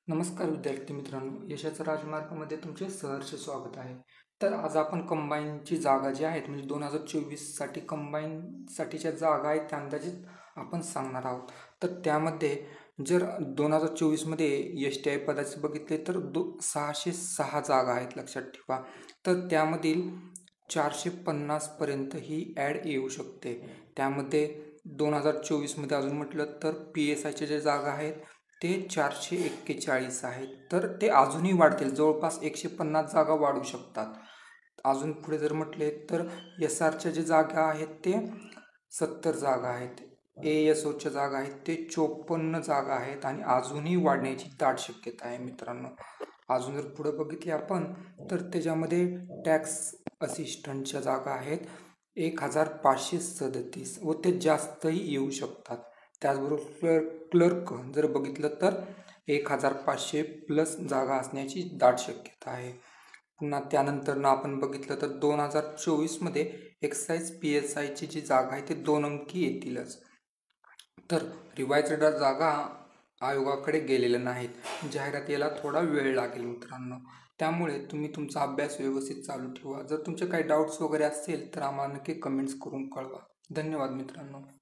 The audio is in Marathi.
नमस्कार विद्यार्थी मित्रांनो, यशाचा राजमार्गामध्ये तुमचे सहर्ष स्वागत आहे. तर आज आपण कंबाईनची जागा जी आहेत म्हणजे 2024साठी कंबाईनसाठीच्या जागा आहेत त्या अंदाजित आपण सांगणार आहोत. तर त्यामध्ये जर 2024मध्ये एस-टी-आय पदाचे बघितले तर 606 जागा आहेत लक्षात ठेवा. तर त्यामधील 450पर्यंत ही ॲड येऊ शकते. त्यामध्ये 2024मध्ये अजून म्हटलं तर PSIच्या ज्या जागा आहेत ते 441 आहेत. तर ते अजूनही वाढतील, जवळपास 150 जागा वाढू शकतात. अजून पुढे जर म्हटले तर SRच्या जे जागा आहेत ते 70 जागा आहेत. ASOच्या जागा आहेत ते 54 जागा आहेत आणि अजूनही वाढण्याची दाट शक्यता आहे मित्रांनो. अजून जर पुढे बघितले आपण तर त्याच्यामध्ये टॅक्स असिस्टंटच्या जागा आहेत 1537 व ते जास्तही येऊ शकतात. त्याचबरोबर क्लर्क जर बघितलं तर 1500 प्लस जागा असण्याची दाट शक्यता आहे. पुन्हा त्यानंतर आपण बघितलं तर 2024मध्ये एक्साईज PSIची जी जागा आहे ते 2 अंकी येतीलच. तर रिवाइज्ड जागा आयोगाकडे गेलेल्या नाहीत. जाहिरात यायला थोडा वेळ लागेल मित्रांनो. त्यामुळे तुम्ही तुमचा अभ्यास व्यवस्थित चालू ठेवा. जर तुमचे काही डाऊट्स वगैरे असतील तर आम्हाला नक्की कमेंट्स करून कळवा. धन्यवाद मित्रांनो.